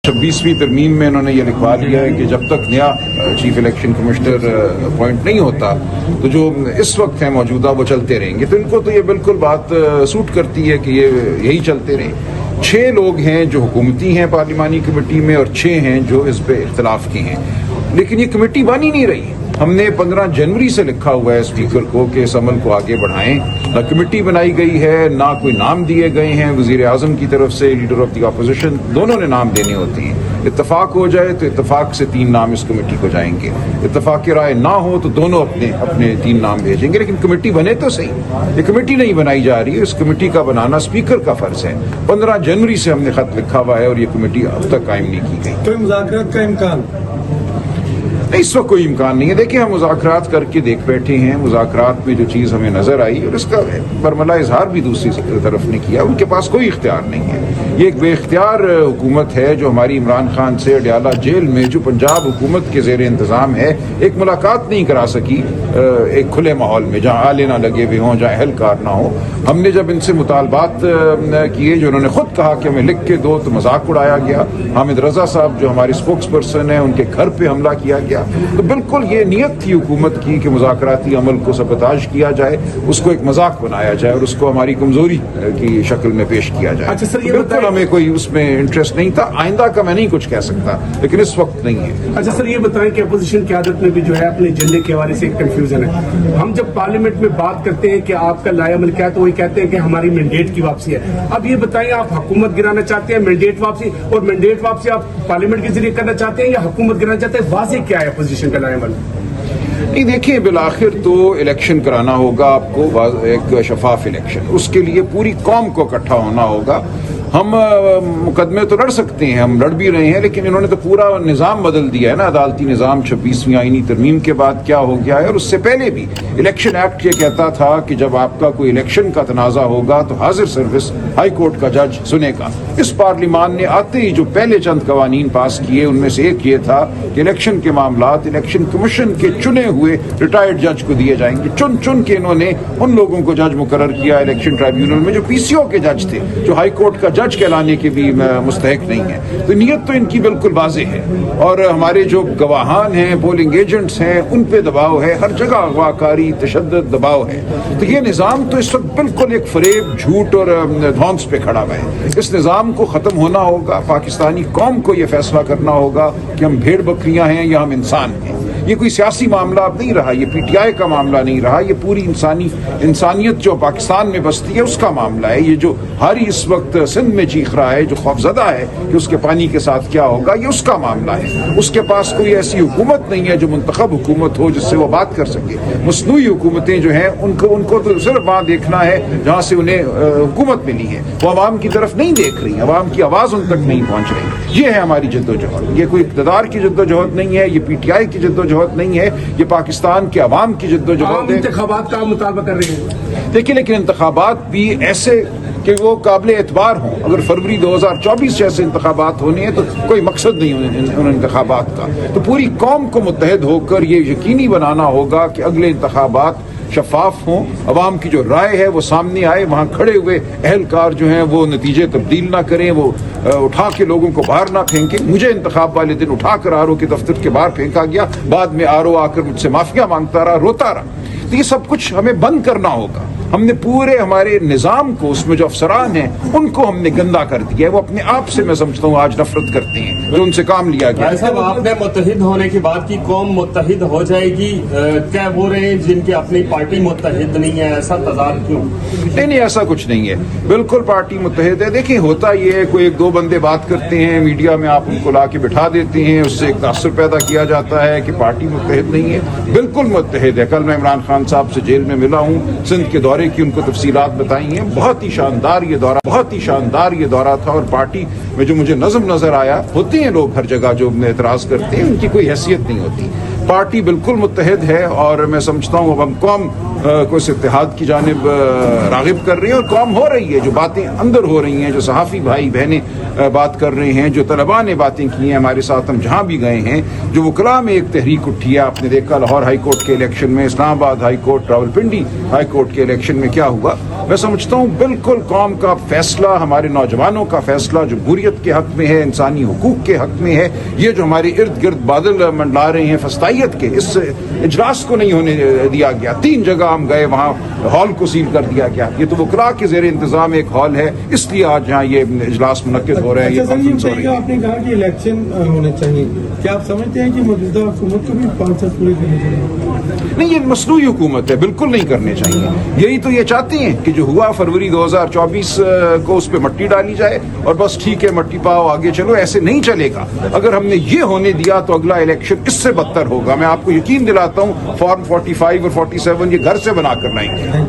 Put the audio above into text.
26वीं तरमीम में इन्होंने ये लिखवा दिया है कि जब तक नया चीफ इलेक्शन कमिश्नर अपॉइंट नहीं होता तो जो इस वक्त है मौजूदा वो चलते रहेंगे। तो इनको तो ये बिल्कुल बात सूट करती है कि ये यही चलते रहें। 6 लोग हैं जो हुकूमती हैं पार्लिमानी कमेटी में और 6 हैं जो इस पे इख्तलाफ के हैं, लेकिन ये कमेटी बन ही नहीं रही। हमने 15 जनवरी से लिखा हुआ है स्पीकर को कि इस अमल को आगे बढ़ाएं। ना कमेटी बनाई गई है, ना कोई नाम दिए गए हैं। वजीर आजम की तरफ से लीडर ऑफ द अपोजिशन दोनों ने नाम देने होते हैं। इत्तफाक हो जाए तो इत्तफाक से 3 नाम इस कमेटी को जाएंगे, इत्तफाक की राय ना हो तो दोनों अपने अपने 3 नाम भेजेंगे, लेकिन कमेटी बने तो सही। ये कमेटी नहीं बनाई जा रही है, इस कमेटी का बनाना स्पीकर का फर्ज है। 15 जनवरी से हमने खत लिखा हुआ है और ये कमेटी अब तक कायम नहीं की गई। तो मुज़ाकरात का इम्कान इस वक्त कोई इम्कान नहीं है। देखिए, हम मुज़ाकरात करके देख बैठे हैं, मुज़ाकरात में जो चीज़ हमें नज़र आई और इसका बरमला इजहार भी दूसरी तरफ ने किया, उनके पास कोई इख्तियार नहीं है। ये एक बेइख्तियार हुकूमत है जो हमारी इमरान खान से अडयाला जेल में जो पंजाब हुकूमत के ज़ेर इंतज़ाम है एक मुलाकात नहीं करा सकी एक खुले माहौल में जहाँ आले ना लगे हुए हों, जहाँ अहलकार ना हो। हमने जब इनसे मुतालबात किए जो उन्होंने खुद कहा कि हमें लिख के दो, तो मजाक उड़ाया गया। हामिद रजा साहब जो हमारे स्पोक्स पर्सन हैं उनके घर पे हमला किया गया। तो बिल्कुल ये नियत थी हुकूमत की कि मुज़ाकराती अमल को सबताज किया जाए, उसको एक मजाक बनाया जाए और उसको हमारी कमजोरी की शक्ल में पेश किया जाए। अच्छा सर, ये बिल्कुल हमें कोई उसमें इंटरेस्ट नहीं था। आइंदा का मैं नहीं कुछ कह सकता, लेकिन इस वक्त नहीं है। अच्छा सर, ये बताएं कि अपोजिशन की आदत में भी जो है अपने एजेंडे के हवाले से कंफ्यूजन है। हम जब पार्लियामेंट में बात करते हैं कि आपका लायामल क्या है तो वही कहते हैं कि हमारी मैंडेट की वापसी है। अब ये बताइए, आप हुकूमत गिराना चाहते हैं मैंडेट वापसी, और मैंडेट वापसी आप पार्लियामेंट के जरिए करना चाहते हैं या हुकूमत गिराना चाहते हैं? वाज़ेह क्या है अपोजिशन का लायामल? नहीं, देखिए, बिलाखिर तो इलेक्शन कराना होगा आपको, एक शफाफ इलेक्शन। उसके लिए पूरी कौम को इकट्ठा होना होगा। हम मुकदमे तो लड़ सकते हैं, हम लड़ भी रहे हैं, लेकिन इन्होंने तो पूरा निज़ाम बदल दिया है ना, अदालती निज़ाम 26वीं आईनी तरमीम के बाद क्या हो गया है। और उससे पहले भी इलेक्शन एक्ट ये कहता था कि जब आपका कोई इलेक्शन का तनाज़ा होगा तो हाजिर सर्विस हाई कोर्ट का जज सुनेगा। इस पार्लिमान ने आते ही जो पहले चंद कवानीन पास किए उनमें से एक ये था कि इलेक्शन के मामलात इलेक्शन कमीशन के चुने हुए रिटायर्ड जज को दिए जाएंगे। चुन चुन के इन्होंने उन लोगों को जज मुकर्रर किया इलेक्शन ट्राइब्यूनल में जो PCO के जज थे, जो हाई कोर्ट का जज कहलाने के भी मुस्तहिक नहीं है। तो नीयत तो इनकी बिल्कुल वाज़ेह है। और हमारे जो गवाहान हैं, पोलिंग एजेंट्स हैं, उन पे दबाव है, हर जगह अगवाकारी तशद्दुद दबाव है। तो ये निज़ाम तो इस वक्त बिल्कुल एक फरेब, झूठ और धौंस पे खड़ा हुआ है। इस निज़ाम को ख़त्म होना होगा। पाकिस्तानी कौम को ये फैसला करना होगा कि हम भेड़ बकरियां हैं या हम इंसान हैं। ये कोई सियासी मामला अब नहीं रहा, ये PTI का मामला नहीं रहा, ये पूरी इंसानियत जो पाकिस्तान में बसती है उसका मामला है। ये जो हारी इस वक्त सिंध में चीख रहा है, जो खौफजदा है कि उसके पानी के साथ क्या होगा, ये उसका मामला है। उसके पास कोई ऐसी हुकूमत नहीं है जो मुंतखब हुकूमत हो जिससे वो बात कर सके। मसनूई हुकूमतें जो हैं उनको तो सिर्फ वहाँ देखना है जहाँ से उन्हें हुकूमत मिली है। वो अवाम की तरफ नहीं देख रही, अवाम की आवाज़ उन तक नहीं पहुँच रही। ये है हमारी जद्दोजहद। ये कोई इक़्तिदार की जद्दोजहद नहीं है, ये PTI की जद्दोजहद नहीं है, ये पाकिस्तान के अवाम की जद्दोजहद है। इंतखाबात का मुतालबा कर रहे हैं। देखिए, लेकिन इंतखाबात भी ऐसे कि वो काबिल एतबार हों। अगर फरवरी 2024 जैसे इंतखाबात होने हैं तो कोई मकसद नहीं उन इंतखाबात का। तो पूरी कौम को मुत्तहिद होकर ये यकीनी बनाना होगा कि अगले इंतखाबात शफाफ हों, अवाम की जो राय है वो सामने आए। वहाँ खड़े हुए अहलकार जो हैं वो नतीजे तब्दील ना करें, वो उठा के लोगों को बाहर ना फेंकें। मुझे इंतखाब वाले दिन उठा कर RO के दफ्तर के बाहर फेंका गया, बाद में RO आकर मुझसे माफिया मांगता रहा, रोता रहा। तो ये सब कुछ हमें बंद करना होगा। हमने पूरे हमारे निज़ाम को, उसमें जो अफसरान हैं उनको हमने गंदा कर दिया है। वो अपने आप से मैं समझता हूँ आज नफरत करते हैं जो उनसे काम लिया गया। ऐसा आपने मुत्तहिद होने की बात की, कौम मुत्तहिद हो जाएगी, क्या वो रहे जिनकी अपनी पार्टी मुत्तहिद नहीं है, ऐसा तज़ाद क्यों? नहीं, ऐसा कुछ नहीं है, बिल्कुल पार्टी मुत्तहिद है। देखिए, होता ये है, कोई 1-2 बंदे बात करते हैं मीडिया में, आप उनको ला के बिठा देते हैं, उससे एक तासुर पैदा किया जाता है कि पार्टी मुत्तहिद नहीं है। बिल्कुल मुत्तहिद है। कल मैं इमरान खान साहब से जेल में मिला हूँ, सिंध के दौरे की उनको तफसीलात बताई हैं। बहुत ही शानदार ये दौरा था। और पार्टी में जो मुझे नजर आया, होते हैं लोग हर जगह जो एतराज करते हैं, उनकी कोई हैसियत नहीं होती। पार्टी बिल्कुल मुत्तहिद है और मैं समझता हूँ अब हम कौम को इस इत्तेहाद की जानिब रागिब कर रही है और कौम हो रही है। जो बातें अंदर हो रही हैं, जो सहाफ़ी भाई बहनें बात कर रहे हैं, जो तलबा ने बातें की हैं हमारे साथ, हम जहाँ भी गए हैं, जो वकला में एक तहरीक उठी है। आपने देखा लाहौर हाई कोर्ट के इलेक्शन में, Islamabad high court, Rawalpindi high court के इलेक्शन में क्या हुआ। میں سمجھتا ہوں بالکل قوم کا فیصلہ, ہمارے نوجوانوں کا فیصلہ جمہوریت کے حق میں ہے, انسانی حقوق کے حق میں ہے. یہ جو ہمارے ارد گرد بادل منڈلا رہے ہیں فسطائیت کے, اس اجلاس کو نہیں ہونے دیا گیا. 3 جگہ ہم گئے, وہاں ہال کو سیل کر دیا گیا. یہ تو وکلاء کے زیر انتظام ایک ہال ہے, اس لیے آج یہاں یہ اجلاس منعقد ہو رہے ہیں, یہ کانفرنس ہو رہی ہے. آپ نے کہا کہ الیکشن ہونے چاہیے, کیا آپ سمجھتے ہیں کہ موجودہ حکومت کو بھی 5 سال پورے کرنے چاہیے؟ نہیں, یہ مصنوعی حکومت ہے, بالکل نہیں کرنے چاہیے. یہی تو یہ چاہتے ہیں کہ جو ہوا فروری 2024 کو اس پہ مٹی ڈالی جائے اور بس ٹھیک ہے مٹی پاؤ آگے چلو. ایسے نہیں چلے گا. اگر ہم نے یہ ہونے دیا تو اگلا الیکشن اس سے بدتر ہوگا. میں آپ کو یقین دلاتا ہوں فارم 45 اور 47 یہ گھر سے بنا کر لائیں گے.